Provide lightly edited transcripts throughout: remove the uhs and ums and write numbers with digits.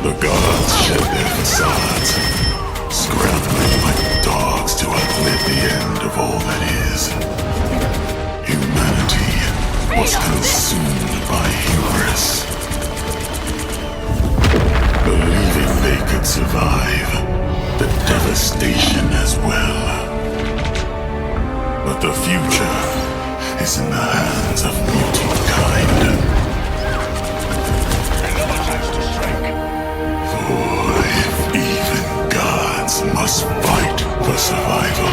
The gods shed their facades, scrambling like dogs to outlive the end of all that is. Humanity was consumed by hubris, believing they could survive the devastation as well. But the future is in the hands of mutant kind. For if even gods must fight for survival,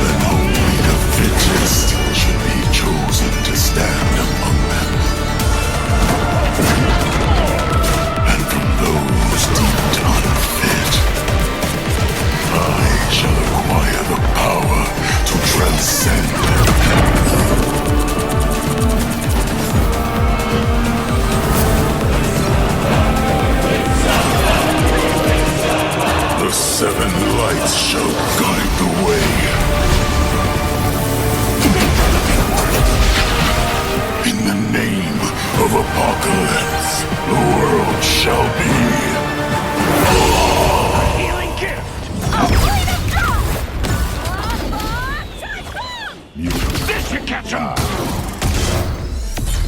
then only the fittest should be chosen to stand among them. And from those deemed unfit, I shall acquire the power to transcend. The seven lights shall guide the way. In the name of Apocalypse, the world shall be. Healing gift! This should catch him!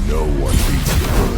No one beats the bird.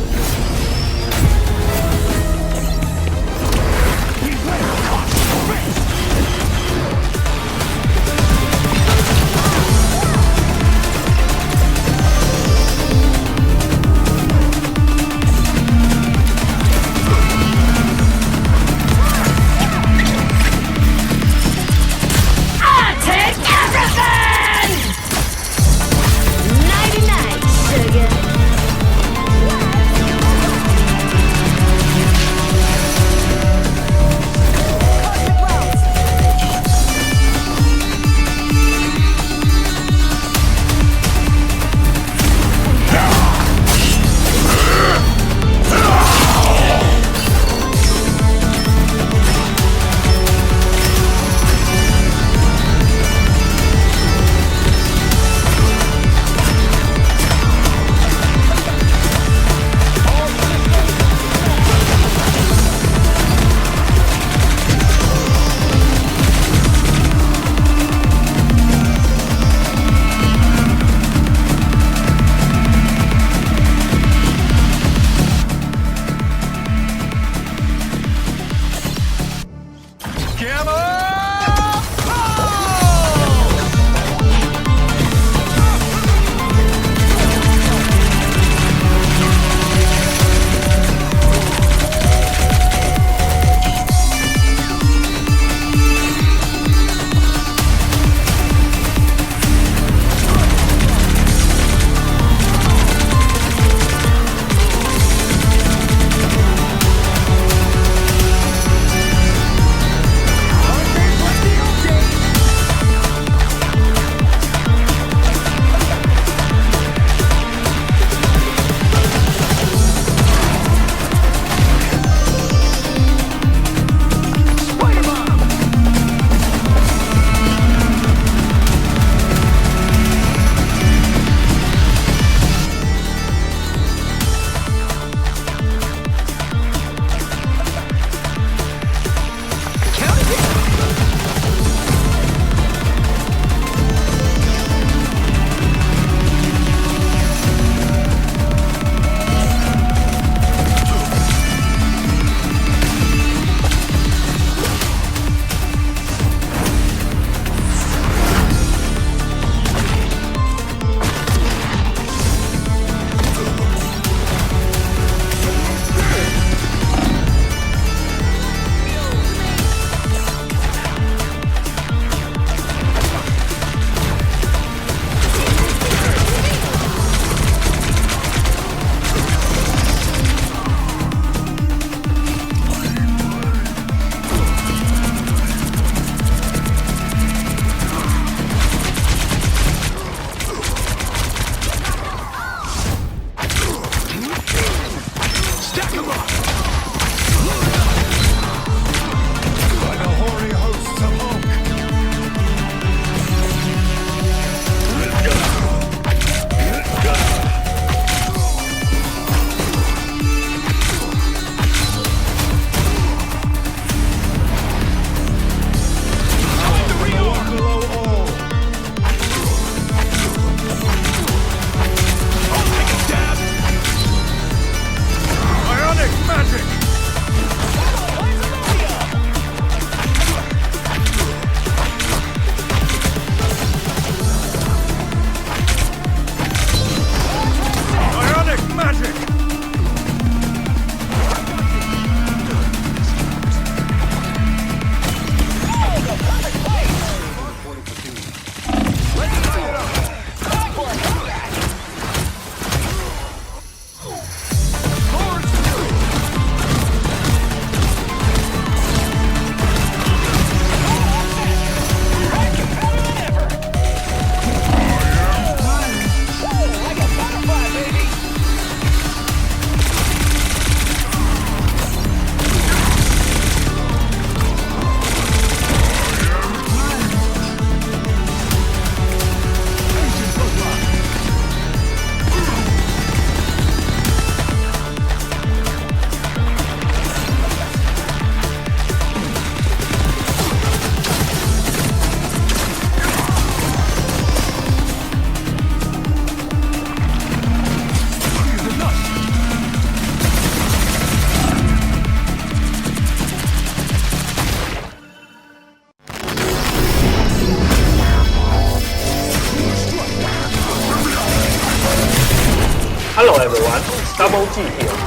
Hello everyone, Double G here.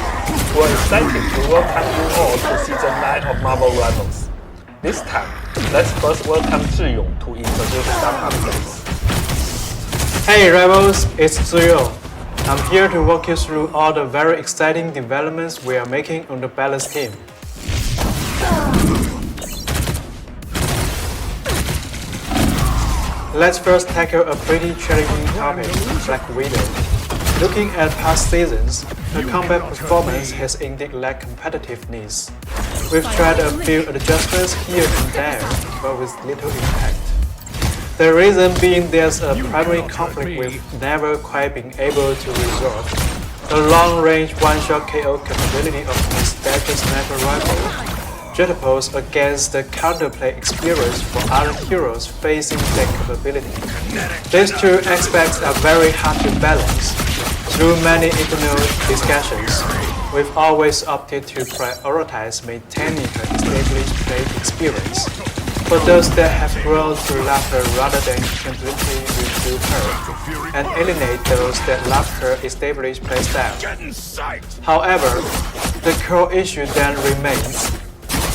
We're excited to welcome you all to Season 9 of Marvel Rivals. This time, let's first welcome Zhiyong to introduce some updates. Hey Rebels, it's Zhiyong. I'm here to walk you through all the very exciting developments we are making on the Balance team. Let's first tackle a pretty challenging topic, Black Widow. Looking at past seasons, her combat performance has indeed lacked competitiveness. We've tried a few adjustments here and there, but with little impact. The reason being there's a primary conflict we've never quite been able to resolve. The long-range one-shot KO capability of the Spectre sniper rifle juxtaposed against the counterplay experience for other heroes facing that capability. These two aspects are very hard to balance. Through many internal discussions, we've always opted to prioritize maintaining her established play experience for those that have grown to love her rather than completely redo her, and alienate those that love her established playstyle. However, the core issue then remains.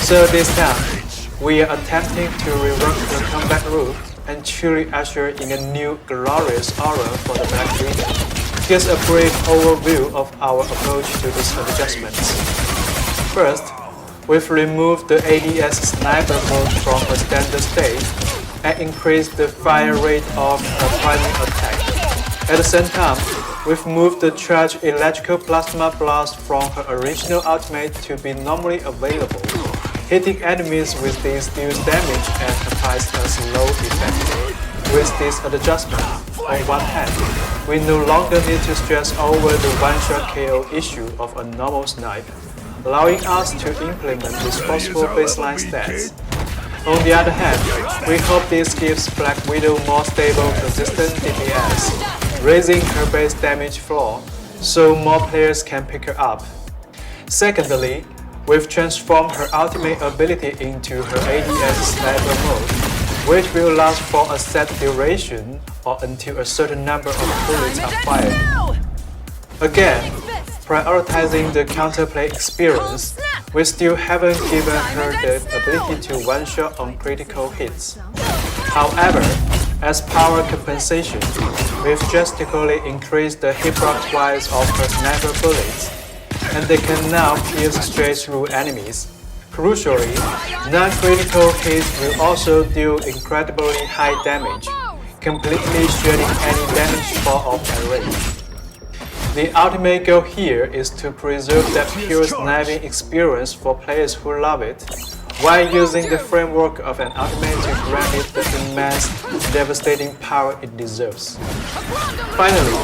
So this time, we are attempting to rework the combat route and truly usher in a new glorious aura for the Black Widow. Here's a brief overview of our approach to these adjustments. First, we've removed the ADS sniper mode from a standard state and increased the fire rate of her primary attack. At the same time, we've moved the charged electrical plasma blast from her original ultimate to be normally available, hitting enemies with this deals damage and applies a slow effect. With this adjustment, on one hand, we no longer need to stress over the one-shot KO issue of a normal snipe, allowing us to implement responsible baseline stats. On the other hand, we hope this gives Black Widow more stable, consistent DPS, raising her base damage floor so more players can pick her up. Secondly, we've transformed her ultimate ability into her ADS sniper mode, which will last for a set duration or until a certain number of bullets are fired. Again, prioritizing the counterplay experience, we still haven't given her the ability to one-shot on critical hits. However, as power compensation, we've drastically increased the hit block twice of her sniper bullets, and they can now pierce straight through enemies. Crucially, non-critical hits will also deal incredibly high damage, completely shredding any damage fall off at range. The ultimate goal here is to preserve that pure sniping experience for players who love it, while using the framework of an ultimate to grant it the immense, devastating power it deserves. Finally,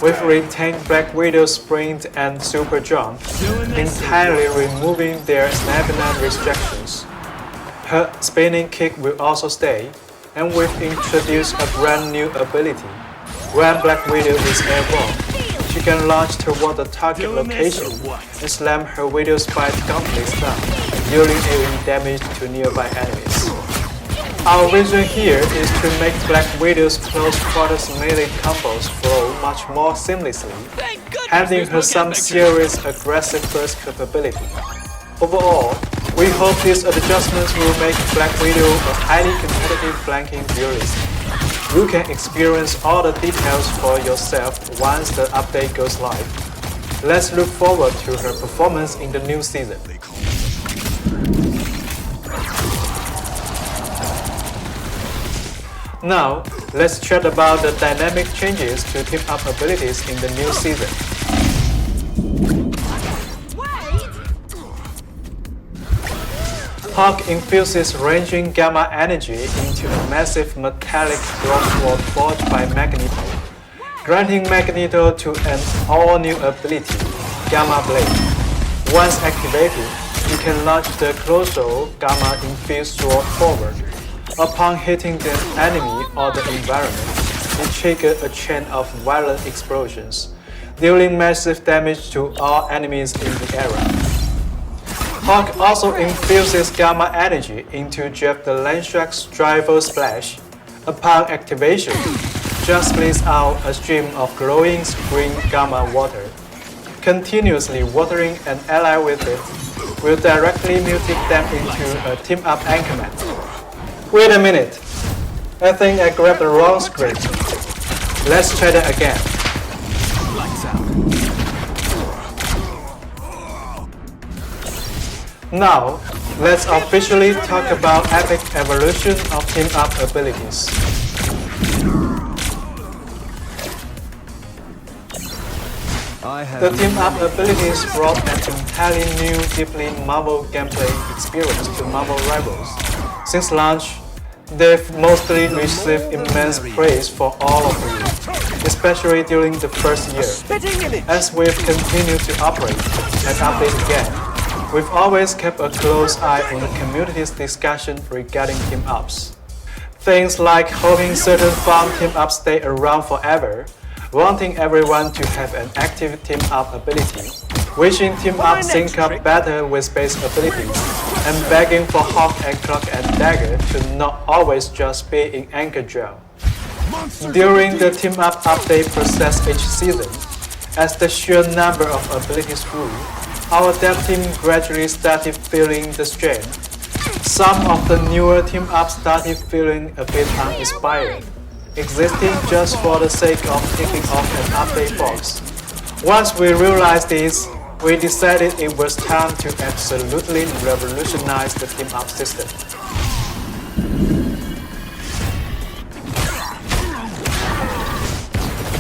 we've retained Black Widow's sprint and super jump, entirely removing their stamina restrictions. Her spinning kick will also stay, and we've introduced a brand new ability. When Black Widow is airborne, she can launch toward the target location and slam her Widow Spike gauntlets down, dealing AoE damage to nearby enemies. Our vision here is to make Black Widow's close quarters melee combos flow much more seamlessly, handing her some serious aggressive burst capability. Overall, we hope these adjustments will make Black Widow a highly competitive flanking duelist. You can experience all the details for yourself once the update goes live. Let's look forward to her performance in the new season. Now, let's chat about the dynamic changes to team-up abilities in the new season. Hawk infuses ranging gamma energy into a massive metallic broadsword forged by Magneto, granting Magneto to an all-new ability, Gamma Blade. Once activated, you can launch the colossal gamma-infused sword forward. Upon hitting the enemy or the environment, it triggers a chain of violent explosions, dealing massive damage to all enemies in the area. Hawk also infuses gamma energy into Jeff the Landshark's Driver Splash. Upon activation, just splits out a stream of glowing green gamma water. Continuously watering an ally with it will directly mutate them into a team-up anchorman. Wait a minute. I think I grabbed the wrong script. Let's try that again. Now, let's officially talk about epic evolution of team-up abilities. The team-up abilities brought an entirely new, deeply Marvel gameplay experience to Marvel Rivals. Since launch, they've mostly received immense praise for all of you, especially during the first year. As we've continued to operate and update again, we've always kept a close eye on the community's discussion regarding team-ups. Things like hoping certain farm team-ups stay around forever, wanting everyone to have an active team-up ability, wishing team-up sync up better with base abilities, and begging for Hawk and Cloak and Dagger to not always just be in Anchor Gel. During the team-up update process each season, as the sheer number of abilities grew, our dev team gradually started feeling the strain. Some of the newer team-ups started feeling a bit uninspired, existing just for the sake of ticking off an update box. Once we realized this, we decided it was time to absolutely revolutionize the team-up system.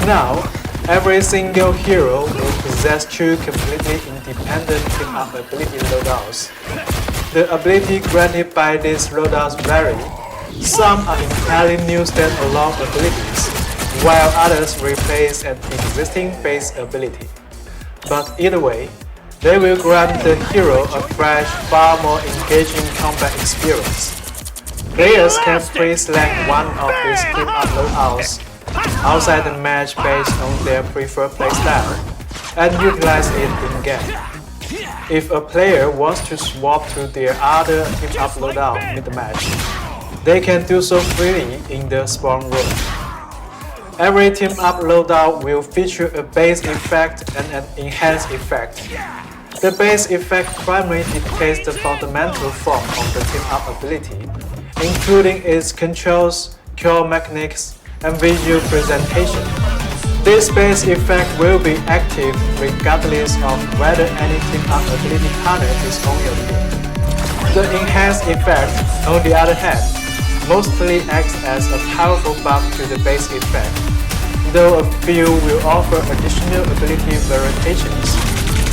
Now, every single hero will possess two completely independent team-up ability loadouts. The ability granted by these loadouts vary. Some are entirely new standalone abilities, while others replace an existing base ability. But either way, they will grant the hero a fresh, far more engaging combat experience. Players can pre-select one of these team-up loadouts outside the match based on their preferred playstyle and utilize it in-game. If a player wants to swap to their other team-up loadout mid-match, they can do so freely in the spawn room. Every team-up loadout will feature a base effect and an enhanced effect. The base effect primarily dictates the fundamental form of the team-up ability, including its controls, core mechanics, and visual presentation. This base effect will be active regardless of whether any team-up ability partner is on your team. The enhanced effect, on the other hand, mostly acts as a powerful buff to the base effect, though a few will offer additional ability variations.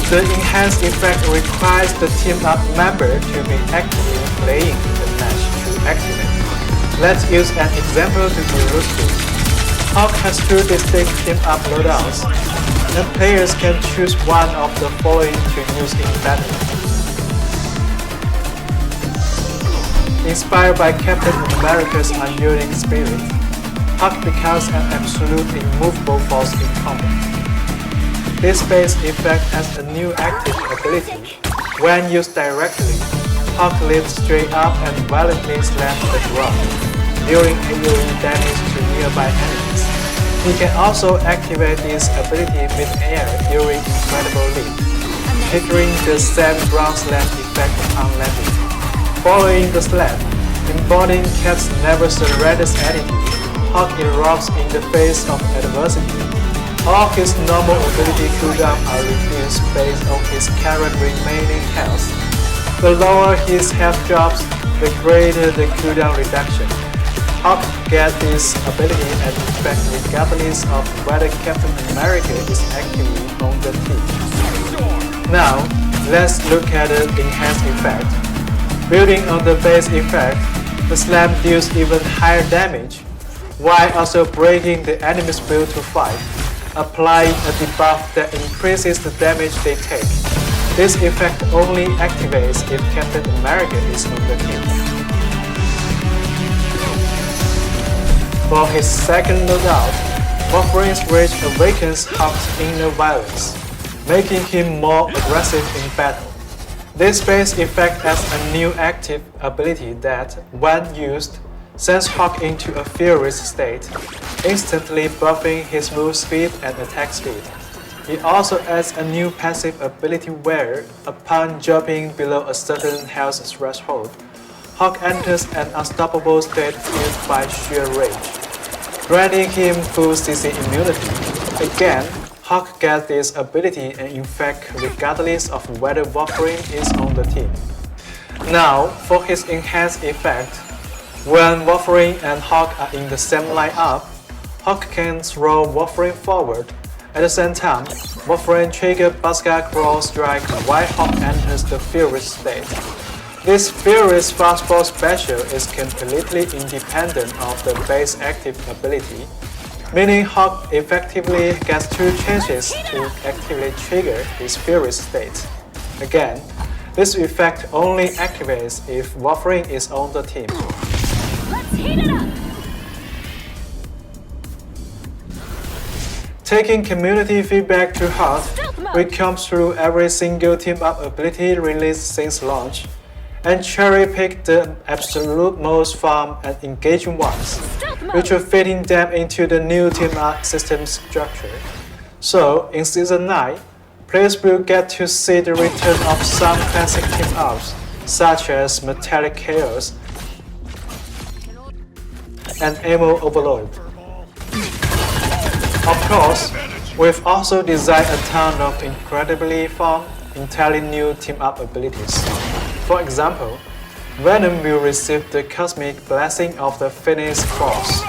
The enhanced effect requires the team-up member to be actively playing the match to activate. Let's use an example to illustrate. Hawk has two distinct team-up loadouts, and players can choose one of the following to use in battle. Inspired by Captain America's unyielding spirit, Hawk becomes an absolute immovable force in combat. This base effect has a new active ability. When used directly, Hawk leaps straight up and violently slams the ground, dealing AoE damage to nearby enemies. He can also activate this ability mid-air during Incredible Leap, triggering the same ground slam effect upon landing. Following the slam, embodying Cap's never surrenders attitude, Hawk erupts in the face of adversity. All his normal ability cooldowns are reduced based on his current remaining health. The lower his health drops, the greater the cooldown reduction. Hawk gets this ability and effect regardless of whether Captain America is actively on the team. Now, let's look at the enhanced effect. Building on the base effect, the slam deals even higher damage, while also breaking the enemy's will to fight, applying a debuff that increases the damage they take. This effect only activates if Captain America is on the team. For his second loadout, Wolverine's Rage awakens Hawk's inner violence, making him more aggressive in battle. This base effect has a new active ability that, when used, sends Hawk into a furious state, instantly buffing his move speed and attack speed. He also adds a new passive ability where, upon jumping below a certain health threshold, Hawk enters an unstoppable state fueled by sheer rage, granting him full CC immunity. Again, Hawk gets this ability and effect regardless of whether Warframe is on the team. Now, for his enhanced effect, when Warframe and Hawk are in the same lineup, Hawk can throw Warframe forward. At the same time, Warframe triggers Basca Crawl Strike while Hawk enters the Furious state. This Furious Fastball special is completely independent of the base active ability, meaning Hawk effectively gets 2 chances to actively trigger his Furious state. Again, this effect only activates if Warframe is on the team. Let's heat it up! Taking community feedback to heart, we come through every single team-up ability released since launch, and cherry-pick the absolute most fun and engaging ones, which are fitting them into the new team-up system structure. So, in Season 9, players will get to see the return of some classic team-ups, such as Metallic Chaos and Ammo Overload. Of course, we've also designed a ton of incredibly fun, entirely new team-up abilities. For example, Venom will receive the Cosmic Blessing of the Phoenix Force.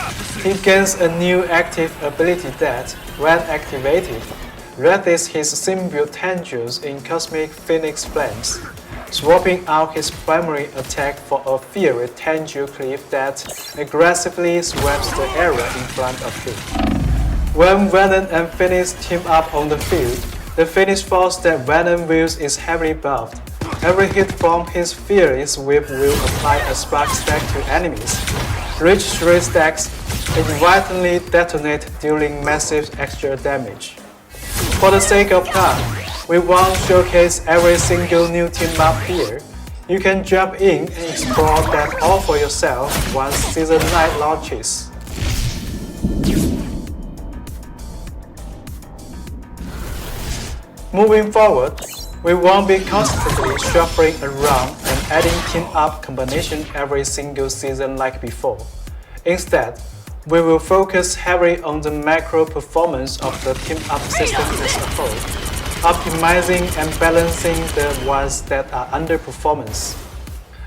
He gains a new active ability that, when activated, raises his symbiote tendrils in Cosmic Phoenix Flames, swapping out his primary attack for a fiery tendril cliff that aggressively sweeps the area in front of him. When Venom and Phoenix team up on the field, the Phoenix Force that Venom wields is heavily buffed. Every hit from his Furious Whip will apply a spark stack to enemies. Reach 3 stacks, it violently detonates dealing massive extra damage. For the sake of time, we won't showcase every single new team map here. You can jump in and explore them all for yourself once Season 9 launches. Moving forward, we won't be constantly shuffling around and adding team-up combination every single season like before. Instead, we will focus heavily on the macro performance of the team-up system as a whole, optimizing and balancing the ones that are underperformance.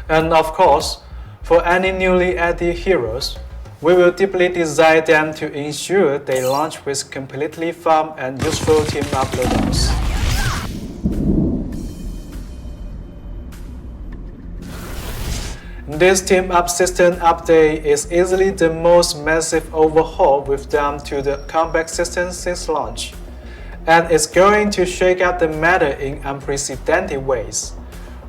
And of course, for any newly added heroes, we will deeply design them to ensure they launch with completely fun and useful team-up loadouts. This team-up system update is easily the most massive overhaul we've done to the combat system since launch, and it's going to shake up the meta in unprecedented ways.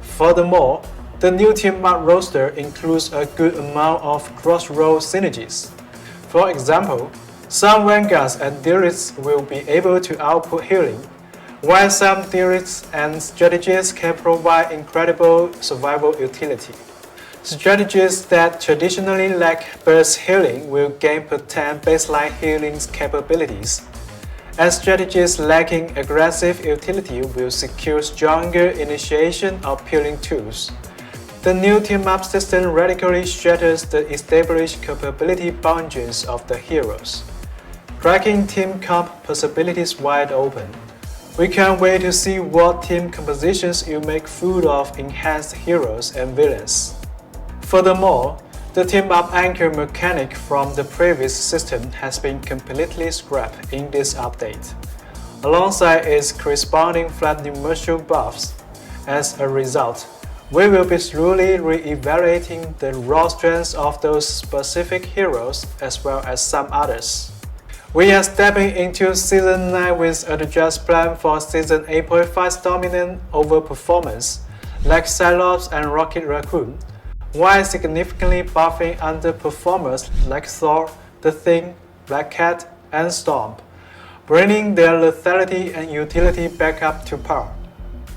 Furthermore, the new team-up roster includes a good amount of cross-role synergies. For example, some Vanguards and Deerits will be able to output healing, while some Deerits and strategies can provide incredible survival utility. Strategies that traditionally lack burst healing will gain potent baseline healing capabilities, and strategies lacking aggressive utility will secure stronger initiation of healing tools. The new team-up system radically shatters the established capability boundaries of the heroes, cracking team comp possibilities wide open. We can't wait to see what team compositions you make full of enhanced heroes and villains. Furthermore, the team-up anchor mechanic from the previous system has been completely scrapped in this update, alongside its corresponding flat numerical buffs. As a result, we will be slowly re-evaluating the raw strengths of those specific heroes as well as some others. We are stepping into Season 9 with a just plan for Season 8.5's dominant overperformance, like Cyclops and Rocket Raccoon, while significantly buffing underperformers like Thor, The Thing, Black Cat, and Storm, bringing their lethality and utility back up to par.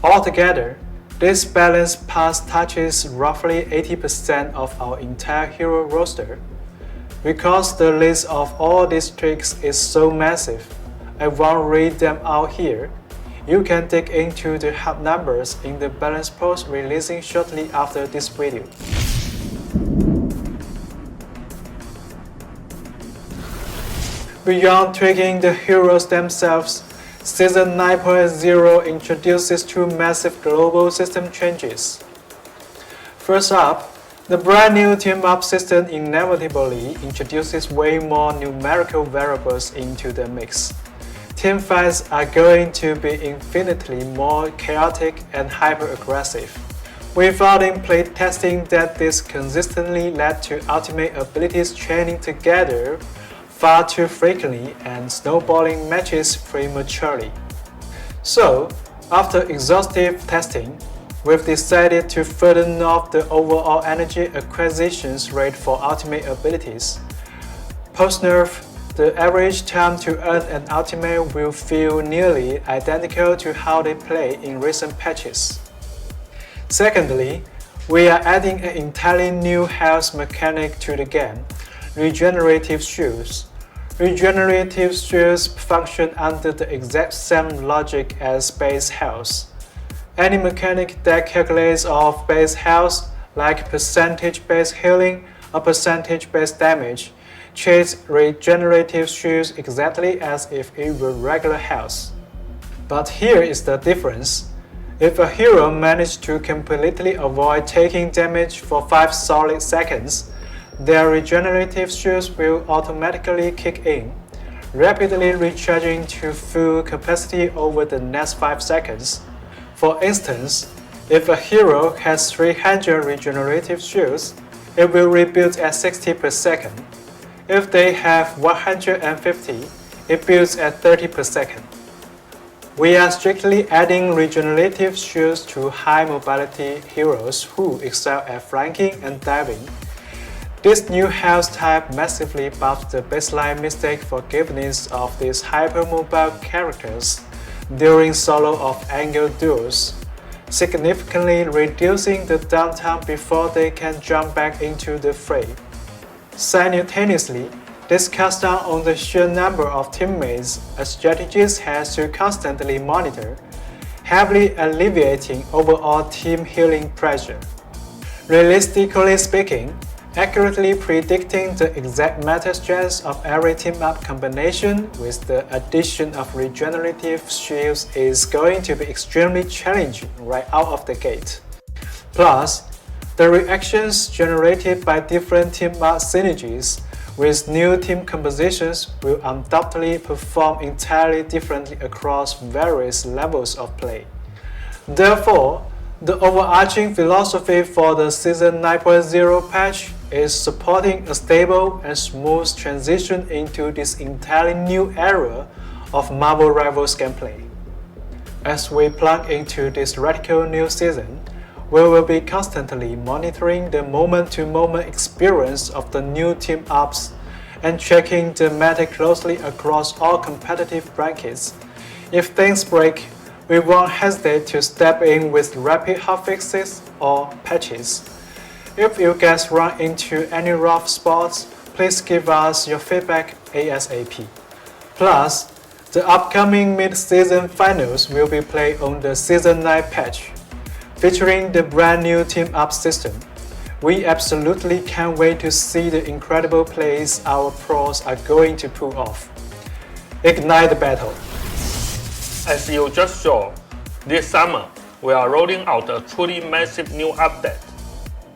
Altogether, This balanced pass touches roughly 80% of our entire hero roster. Because the list of all districts is so massive, I won't read them out here. You can dig into the hub numbers in the balance post releasing shortly after this video. Beyond tweaking the heroes themselves, Season 9.0 introduces two massive global system changes. First up, the brand new team-up system inevitably introduces way more numerical variables into the mix. Team fights are going to be infinitely more chaotic and hyper-aggressive. We found in playtesting that this consistently led to ultimate abilities chaining together far too frequently and snowballing matches prematurely. So, after exhaustive testing, we've decided to further nerf the overall energy acquisitions rate for ultimate abilities. Post-nerf, the average time to earn an ultimate will feel nearly identical to how they play in recent patches. Secondly, we are adding an entirely new health mechanic to the game, regenerative shields. Regenerative shields function under the exact same logic as base health. Any mechanic that calculates off base health, like percentage base healing or percentage base damage, treats regenerative shields exactly as if it were regular health. But here is the difference. If a hero managed to completely avoid taking damage for 5 solid seconds, their regenerative shields will automatically kick in, rapidly recharging to full capacity over the next 5 seconds. For instance, if a hero has 300 regenerative shields, it will rebuild at 60 per second. If they have 150, it builds at 30 per second. We are strictly adding regenerative shields to high mobility heroes who excel at flanking and diving. This new health type massively buffs the baseline mistake forgiveness of these hypermobile characters during solo or angle duels, significantly reducing the downtime before they can jump back into the fray. Simultaneously, this cuts down on the sheer number of teammates a strategist has to constantly monitor, heavily alleviating overall team healing pressure. Realistically speaking, accurately predicting the exact meta strengths of every team-up combination with the addition of regenerative shields is going to be extremely challenging right out of the gate. Plus, the reactions generated by different team-up synergies with new team compositions will undoubtedly perform entirely differently across various levels of play. Therefore, the overarching philosophy for the Season 9.0 patch is supporting a stable and smooth transition into this entirely new era of Marvel Rivals gameplay. As we plug into this radical new season, we will be constantly monitoring the moment-to-moment experience of the new team-ups and checking the meta closely across all competitive brackets. If things break, we won't hesitate to step in with rapid hotfixes or patches. If you guys run into any rough spots, please give us your feedback ASAP. Plus, the upcoming mid-season finals will be played on the Season 9 patch, featuring the brand new team-up system. We absolutely can't wait to see the incredible plays our pros are going to pull off. Ignite the battle! As you just saw, this summer we are rolling out a truly massive new update.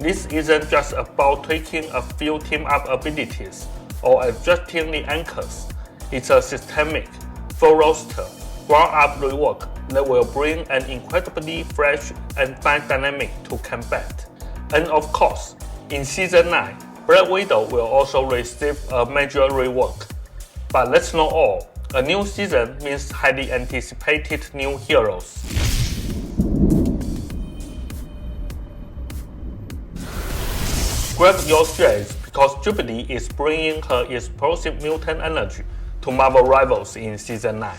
This isn't just about tweaking a few team-up abilities or adjusting the anchors. It's a systemic, full roster, ground-up rework that will bring an incredibly fresh and fun dynamic to combat. And of course, in Season 9, Black Widow will also receive a major rework. But that's not all. A new season means highly anticipated new heroes. Grab your strays because Jubilee is bringing her explosive mutant energy to Marvel Rivals in Season 9.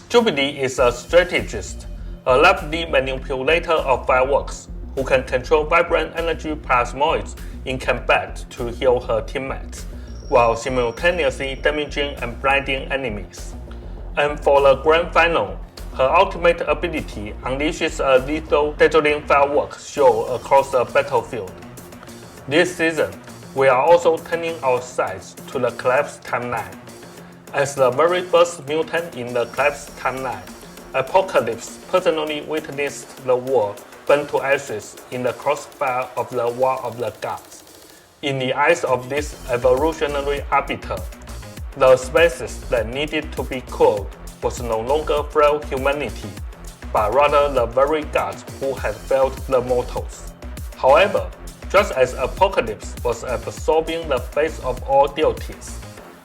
Jubilee is a strategist, a lively manipulator of fireworks who can control vibrant energy plasmoids in combat to heal her teammates, while simultaneously damaging and blinding enemies. And for the grand final, her ultimate ability unleashes a lethal dazzling fireworks show across the battlefield. This season, we are also turning our sights to the Collapse timeline. As the very first mutant in the Collapse timeline, Apocalypse personally witnessed the world burn to ashes in the crossfire of the War of the Gods. In the eyes of this evolutionary arbiter, the species that needed to be cooled was no longer frail humanity, but rather the very gods who had failed the mortals. However, just as Apocalypse was absorbing the faith of all deities,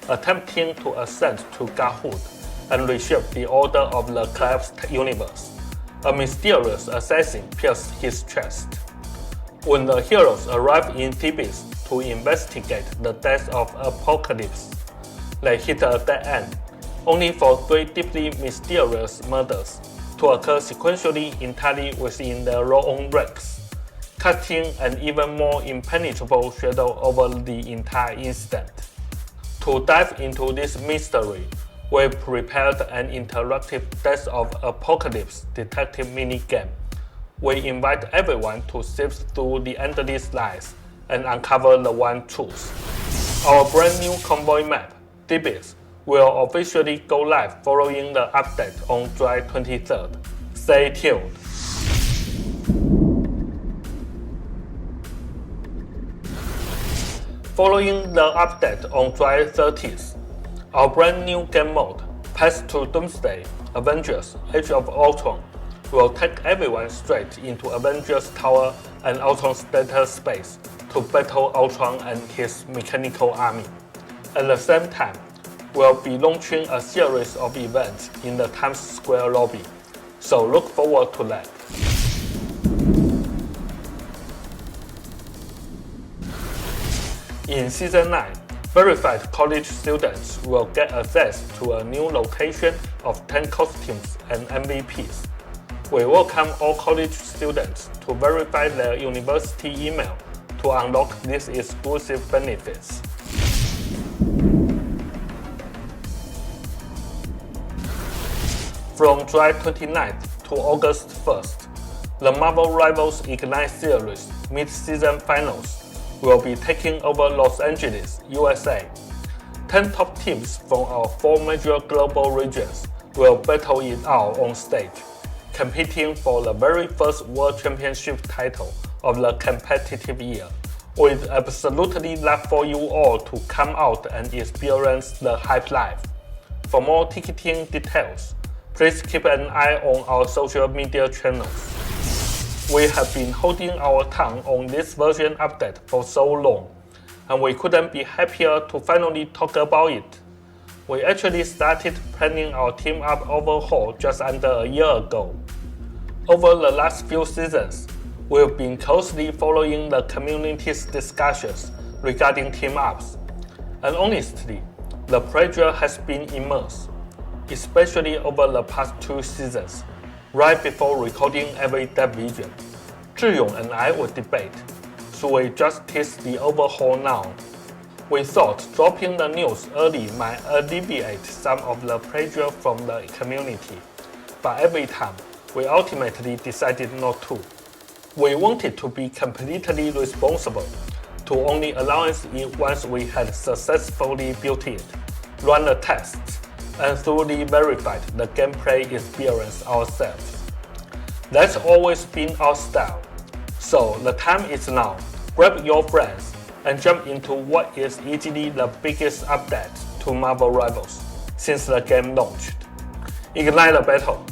attempting to ascend to godhood and reshape the order of the collapsed universe, a mysterious assassin pierced his chest. When the heroes arrived in Thebes to investigate the death of Apocalypse, they hit a dead end, only for 3 deeply mysterious murders to occur sequentially entirely within their own ranks, casting an even more impenetrable shadow over the entire incident. To dive into this mystery, we prepared an interactive Death of Apocalypse detective minigame. We invite everyone to sift through the endless lies and uncover the one truth. Our brand new convoy map, Thebes, will officially go live following the update on July 23rd. Stay tuned. Following the update on July 30th, our brand new game mode, Path to Doomsday: Avengers: Age of Ultron, will take everyone straight into Avengers Tower and Ultron's data space to battle Ultron and his mechanical army. At the same time, we'll be launching a series of events in the Times Square lobby, so look forward to that. In Season 9, verified college students will get access to a new location of 10 costumes and MVPs. We welcome all college students to verify their university email to unlock these exclusive benefits. From July 29th to August 1st, the Marvel Rivals Ignite series mid-season finals will be taking over Los Angeles, USA. 10 top teams from our 4 major global regions will battle it out on stage, competing for the very first World Championship title of the competitive year. We'd absolutely love for you all to come out and experience the hype live. For more ticketing details, please keep an eye on our social media channels. We have been holding our tongue on this version update for so long, and we couldn't be happier to finally talk about it. We actually started planning our team up overhaul just under a year ago. Over the last few seasons, we've been closely following the community's discussions regarding team ups, and honestly, the pressure has been immense, especially over the past 2 seasons. Right before recording every dev vision, Zhiyong and I would debate, should we just test the overhaul now? We thought dropping the news early might alleviate some of the pressure from the community, but every time, we ultimately decided not to. We wanted to be completely responsible, to only announce it once we had successfully built it, run the tests, and thoroughly verified the gameplay experience ourselves. That's always been our style. So the time is now. Grab your friends and jump into what is easily the biggest update to Marvel Rivals since the game launched. Ignite the battle!